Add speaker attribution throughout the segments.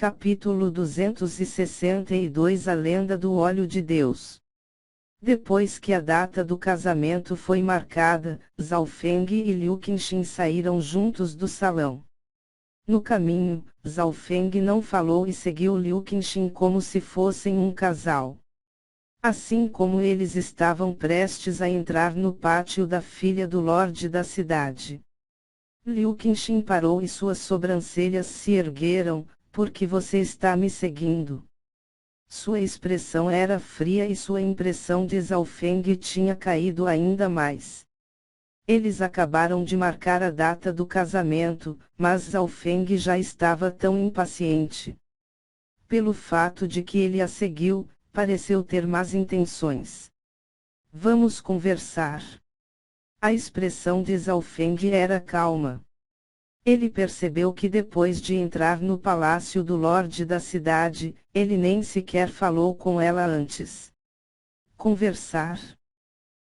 Speaker 1: Capítulo 262 A Lenda do Óleo de Deus. Depois que a data do casamento foi marcada, Zhao Feng e Liu Qinxin saíram juntos do salão. No caminho, Zhao Feng não falou e seguiu Liu Qinxin como se fossem um casal. Assim como eles estavam prestes a entrar no pátio da filha do lorde da cidade. Liu Qinxin parou e suas sobrancelhas se ergueram. Por que você está me seguindo? Sua expressão era fria e sua impressão de Zhao Feng tinha caído ainda mais. Eles acabaram de marcar a data do casamento, mas Zhao Feng já estava tão impaciente. Pelo fato de que ele a seguiu, pareceu ter más intenções. Vamos conversar. A expressão de Zhao Feng era calma. Ele percebeu que depois de entrar no palácio do lorde da cidade, ele nem sequer falou com ela antes. Conversar?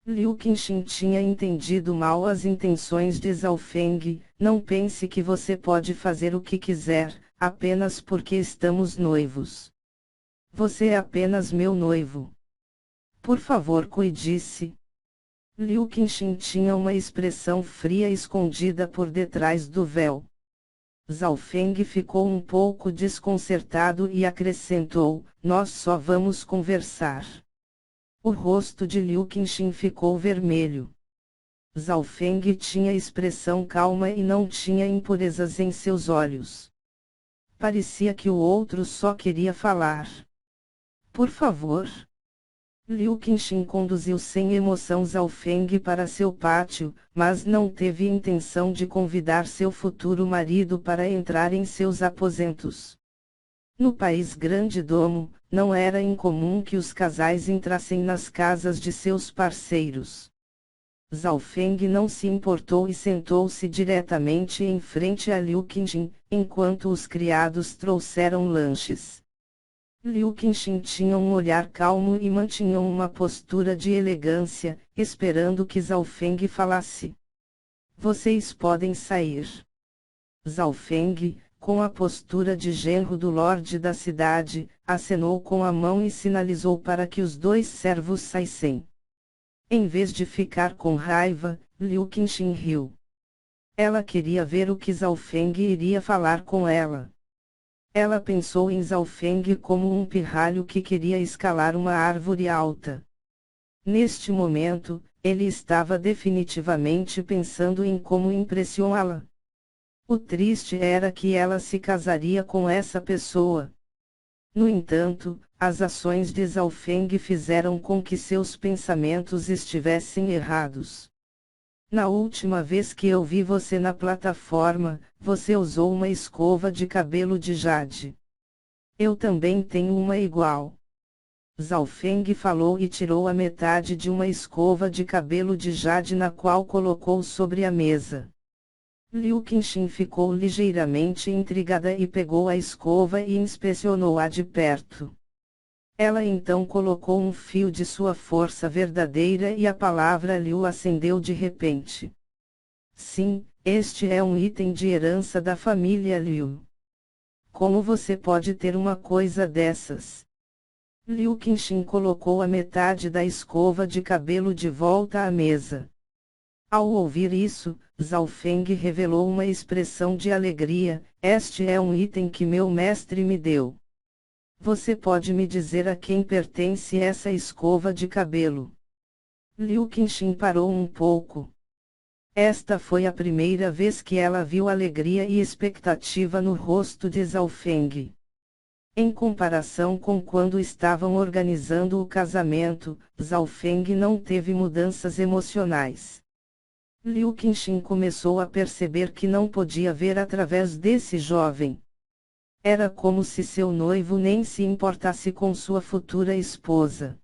Speaker 1: Liu Qinxin tinha entendido mal as intenções de Zhao Feng. Não pense que você pode fazer o que quiser, apenas porque estamos noivos. Você é apenas meu noivo. Por favor, cuide-se. Liu Qinxin tinha uma expressão fria escondida por detrás do véu. Zhao Feng ficou um pouco desconcertado e acrescentou: nós só vamos conversar. O rosto de Liu Qinxin ficou vermelho. Zhao Feng tinha expressão calma e não tinha impurezas em seus olhos. Parecia que o outro só queria falar. Por favor. Liu Qinxin conduziu sem emoção Zhao Feng para seu pátio, mas não teve intenção de convidar seu futuro marido para entrar em seus aposentos. No país Grande Domo, não era incomum que os casais entrassem nas casas de seus parceiros. Zhao Feng não se importou e sentou-se diretamente em frente a Liu Qinxin, enquanto os criados trouxeram lanches. Liu Qinxin tinha um olhar calmo e mantinha uma postura de elegância, esperando que Zhao Feng falasse. Vocês podem sair. Zhao Feng, com a postura de genro do lorde da cidade, acenou com a mão e sinalizou para que os dois servos saíssem. Em vez de ficar com raiva, Liu Qinxin riu. Ela queria ver o que Zhao Feng iria falar com ela. Ela pensou em Zhao Feng como um pirralho que queria escalar uma árvore alta. Neste momento, ele estava definitivamente pensando em como impressioná-la. O triste era que ela se casaria com essa pessoa. No entanto, as ações de Zhao Feng fizeram com que seus pensamentos estivessem errados. Na última vez que eu vi você na plataforma, você usou uma escova de cabelo de jade. Eu também tenho uma igual. Zhao Feng falou e tirou a metade de uma escova de cabelo de jade na qual colocou sobre a mesa. Liu Qinxin ficou ligeiramente intrigada e pegou a escova e inspecionou-a de perto. Ela então colocou um fio de sua força verdadeira e a palavra Liu acendeu de repente. Sim, este é um item de herança da família Liu. Como você pode ter uma coisa dessas? Liu Qinxin colocou a metade da escova de cabelo de volta à mesa. Ao ouvir isso, Zhao Feng revelou uma expressão de alegria. Este é um item que meu mestre me deu. Você pode me dizer a quem pertence essa escova de cabelo? Liu Qinxin parou um pouco. Esta foi a primeira vez que ela viu alegria e expectativa no rosto de Zhao Feng. Em comparação com quando estavam organizando o casamento, Zhao Feng não teve mudanças emocionais. Liu Qinxin começou a perceber que não podia ver através desse jovem. Era como se seu noivo nem se importasse com sua futura esposa.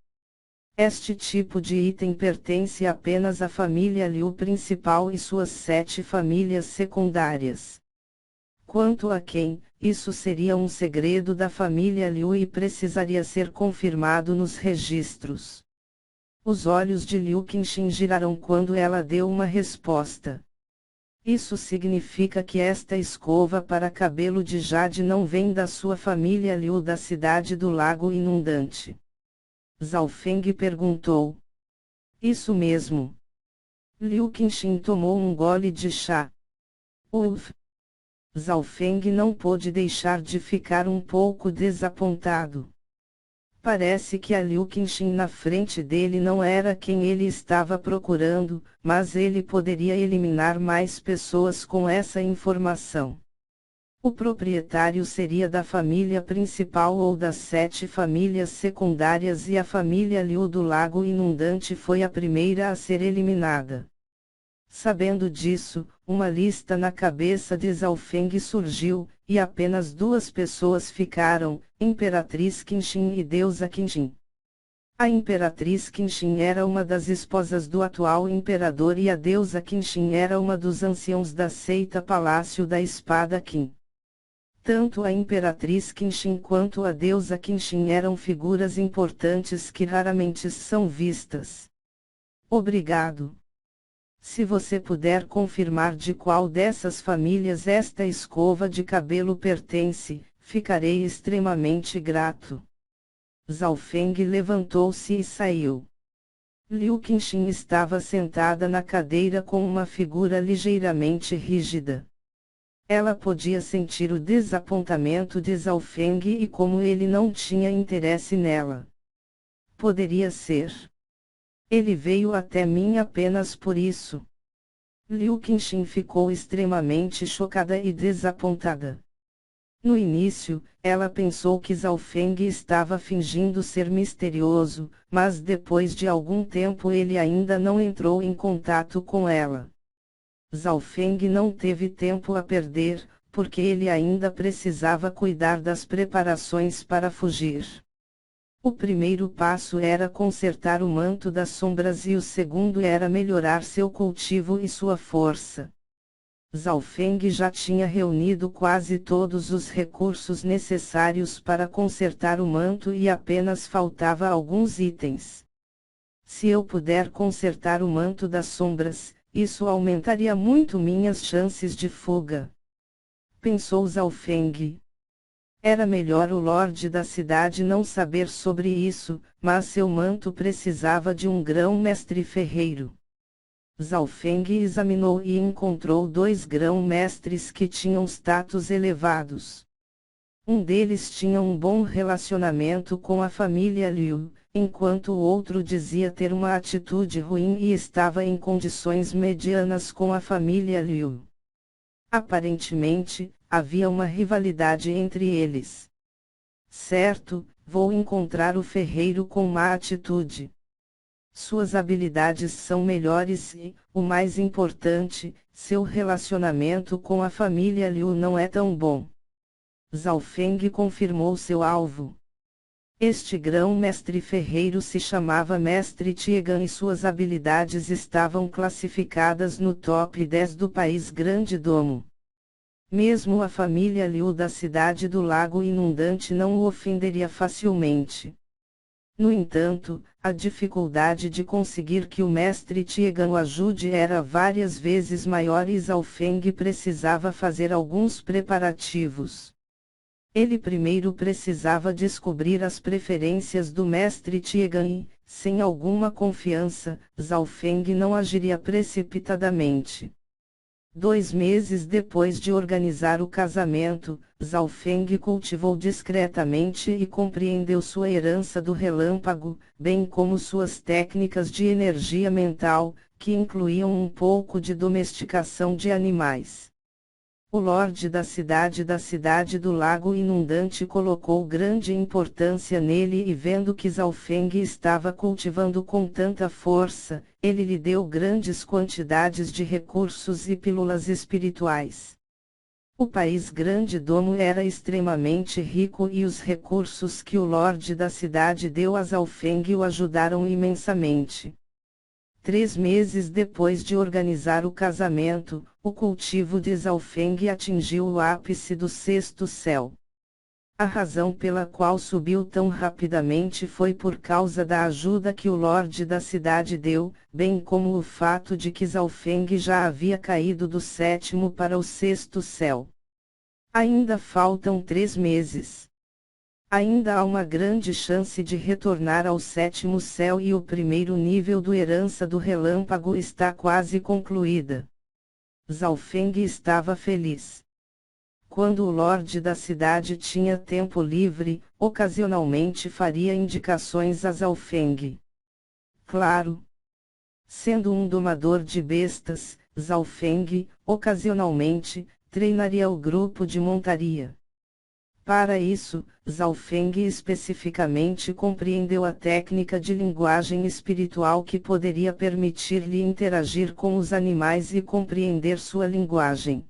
Speaker 1: Este tipo de item pertence apenas à família Liu principal e suas 7 famílias secundárias. Quanto a quem, isso seria um segredo da família Liu e precisaria ser confirmado nos registros. Os olhos de Liu Qinxin giraram quando ela deu uma resposta. Isso significa que esta escova para cabelo de jade não vem da sua família Liu da cidade do lago inundante. Zhao Feng perguntou. Isso mesmo. Liu Qinxin tomou um gole de chá. Uf! Zhao Feng não pôde deixar de ficar um pouco desapontado. Parece que a Liu Qinxin na frente dele não era quem ele estava procurando, mas ele poderia eliminar mais pessoas com essa informação. O proprietário seria da família principal ou das 7 famílias secundárias e a família Liu do Lago Inundante foi a primeira a ser eliminada. Sabendo disso, uma lista na cabeça de Zhao Feng surgiu, e apenas 2 pessoas ficaram, Imperatriz Qinxin e Deusa Qinxin. A Imperatriz Qinxin era uma das esposas do atual imperador e a Deusa Qinxin era uma dos anciãos da seita Palácio da Espada Qin. Tanto a Imperatriz Qinxin quanto a Deusa Qinxin eram figuras importantes que raramente são vistas. Obrigado. Se você puder confirmar de qual dessas famílias esta escova de cabelo pertence, ficarei extremamente grato. Zhao Feng levantou-se e saiu. Liu Qinxin estava sentada na cadeira com uma figura ligeiramente rígida. Ela podia sentir o desapontamento de Zhao Feng e como ele não tinha interesse nela. Poderia ser. Ele veio até mim apenas por isso. Liu Qinxin ficou extremamente chocada e desapontada. No início, ela pensou que Zhao Feng estava fingindo ser misterioso, mas depois de algum tempo ele ainda não entrou em contato com ela. Zhao Feng não teve tempo a perder, porque ele ainda precisava cuidar das preparações para fugir. O primeiro passo era consertar o manto das sombras e o segundo era melhorar seu cultivo e sua força. Zhao Feng já tinha reunido quase todos os recursos necessários para consertar o manto e apenas faltava alguns itens. Se eu puder consertar o manto das sombras, isso aumentaria muito minhas chances de fuga. Pensou Zhao Feng. Era melhor o Lorde da cidade não saber sobre isso, mas seu manto precisava de um grão-mestre ferreiro. Zhao Feng examinou e encontrou 2 grão-mestres que tinham status elevados. Um deles tinha um bom relacionamento com a família Liu, enquanto o outro dizia ter uma atitude ruim e estava em condições medianas com a família Liu. Aparentemente, havia uma rivalidade entre eles. Certo, vou encontrar o ferreiro com má atitude. Suas habilidades são melhores e, o mais importante, seu relacionamento com a família Liu não é tão bom. Zhao Feng confirmou seu alvo. Este grão-mestre ferreiro se chamava Mestre Tiegan e suas habilidades estavam classificadas no top 10 do país Grande Domo. Mesmo a família Liu da cidade do Lago Inundante não o ofenderia facilmente. No entanto, a dificuldade de conseguir que o mestre Tiegan o ajude era várias vezes maior e Zhao Feng precisava fazer alguns preparativos. Ele primeiro precisava descobrir as preferências do mestre Tiegan e, sem alguma confiança, Zhao Feng não agiria precipitadamente. 2 meses depois de organizar o casamento, Zhao Feng cultivou discretamente e compreendeu sua herança do relâmpago, bem como suas técnicas de energia mental, que incluíam um pouco de domesticação de animais. O Lorde da cidade do Lago Inundante colocou grande importância nele e vendo que Zhao Feng estava cultivando com tanta força, ele lhe deu grandes quantidades de recursos e pílulas espirituais. O país Grande Domo era extremamente rico e os recursos que o Lorde da cidade deu a Zhao Feng o ajudaram imensamente. 3 meses depois de organizar o casamento, o cultivo de Zhao Feng atingiu o ápice do 6º céu. A razão pela qual subiu tão rapidamente foi por causa da ajuda que o Lorde da cidade deu, bem como o fato de que Zhaofeng já havia caído do 7º para o 6º céu. Ainda faltam 3 meses. Ainda há uma grande chance de retornar ao 7º céu e o primeiro nível do Herança do Relâmpago está quase concluída. Zhaofeng estava feliz. Quando o Lorde da cidade tinha tempo livre, ocasionalmente faria indicações a Zhaofeng. Claro. Sendo um domador de bestas, Zhaofeng, ocasionalmente, treinaria o grupo de montaria. Para isso, Zhaofeng especificamente compreendeu a técnica de linguagem espiritual que poderia permitir-lhe interagir com os animais e compreender sua linguagem.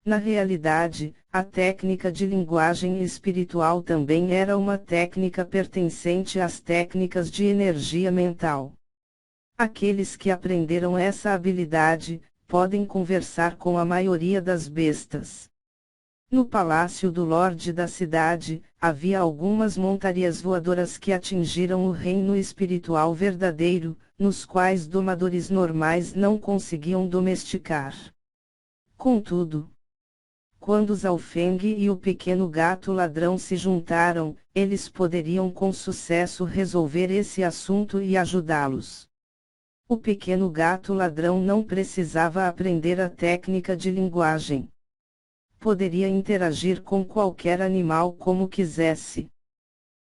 Speaker 1: Na realidade, a técnica de linguagem espiritual também era uma técnica pertencente às técnicas de energia mental. Aqueles que aprenderam essa habilidade, podem conversar com a maioria das bestas. No palácio do Lorde da cidade, havia algumas montarias voadoras que atingiram o reino espiritual verdadeiro, nos quais domadores normais não conseguiam domesticar. Contudo, quando Zhaofeng e o pequeno gato ladrão se juntaram, eles poderiam com sucesso resolver esse assunto e ajudá-los. O pequeno gato ladrão não precisava aprender a técnica de linguagem. Poderia interagir com qualquer animal como quisesse.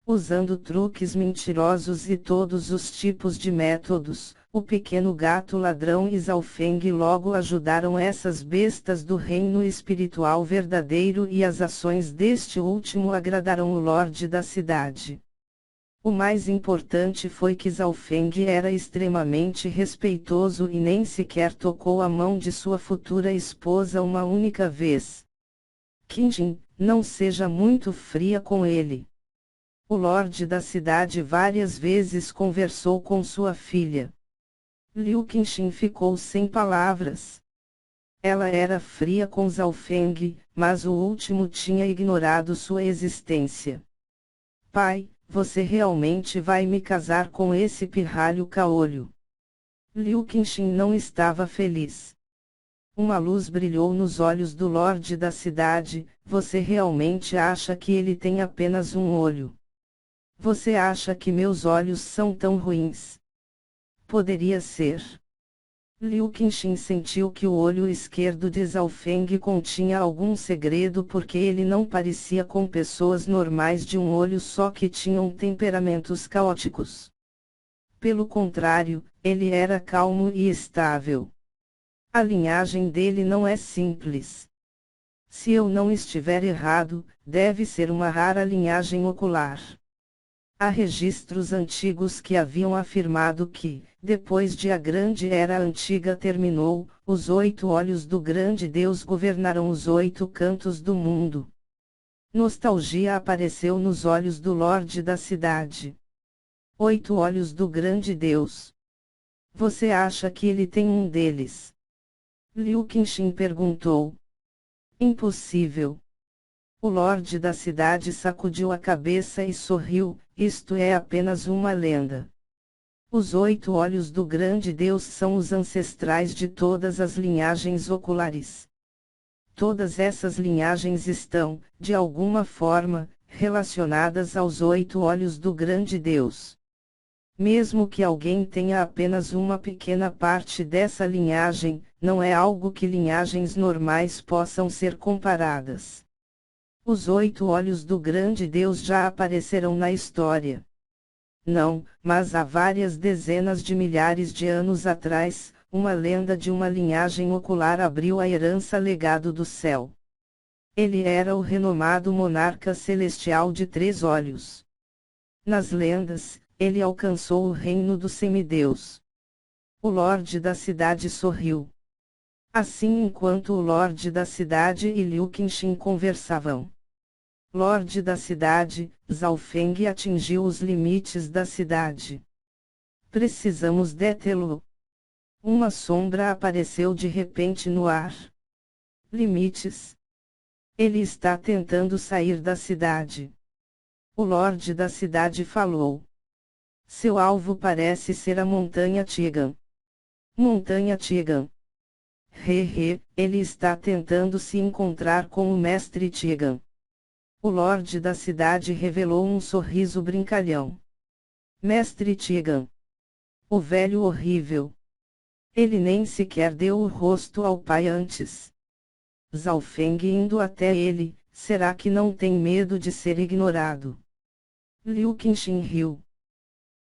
Speaker 1: Usando truques mentirosos e todos os tipos de métodos, o pequeno gato ladrão e Zhaofeng logo ajudaram essas bestas do reino espiritual verdadeiro e as ações deste último agradaram o Lorde da cidade. O mais importante foi que Zhaofeng era extremamente respeitoso e nem sequer tocou a mão de sua futura esposa uma única vez. Qingjin, não seja muito fria com ele. O Lorde da cidade várias vezes conversou com sua filha. Liu Qingjin ficou sem palavras. Ela era fria com Zhaofeng, mas o último tinha ignorado sua existência. Pai, você realmente vai me casar com esse pirralho caolho? Liu Qingjin não estava feliz. Uma luz brilhou nos olhos do Lorde da cidade. Você realmente acha que ele tem apenas um olho? Você acha que meus olhos são tão ruins? Poderia ser. Liu Qingjin sentiu que o olho esquerdo de Zhaofeng continha algum segredo porque ele não parecia com pessoas normais de um olho só que tinham temperamentos caóticos. Pelo contrário, ele era calmo e estável. A linhagem dele não é simples. Se eu não estiver errado, deve ser uma rara linhagem ocular. Há registros antigos que haviam afirmado que, depois de a grande era antiga terminou, os 8 olhos do grande Deus governaram os 8 cantos do mundo. Nostalgia apareceu nos olhos do Lorde da cidade. 8 olhos do grande Deus. Você acha que ele tem um deles? Liu Qingjin perguntou. Impossível. O Lorde da cidade sacudiu a cabeça e sorriu. Isto é apenas uma lenda. Os 8 olhos do grande Deus são os ancestrais de todas as linhagens oculares. Todas essas linhagens estão, de alguma forma, relacionadas aos 8 olhos do grande Deus. Mesmo que alguém tenha apenas uma pequena parte dessa linhagem, não é algo que linhagens normais possam ser comparadas. Os 8 olhos do grande Deus já apareceram na história. Não, mas há várias dezenas de milhares de anos atrás, uma lenda de uma linhagem ocular abriu a herança legado do céu. Ele era o renomado monarca celestial de 3 olhos. Nas lendas, ele alcançou o reino do semideus. O Lorde da cidade sorriu. Assim enquanto o Lorde da cidade e Liu Qingjin conversavam. Lorde da cidade, Zhaofeng atingiu os limites da cidade. Precisamos detê-lo. Uma sombra apareceu de repente no ar. Limites. Ele está tentando sair da cidade. O Lorde da cidade falou. Seu alvo parece ser a Montanha Tigan. Montanha Tigan. Ele está tentando se encontrar com o Mestre Tigan. O Lorde da cidade revelou um sorriso brincalhão. Mestre Tigan. O velho horrível. Ele nem sequer deu o rosto ao pai antes. Zhao Feng indo até ele, será que não tem medo de ser ignorado? Liu Qinxin riu.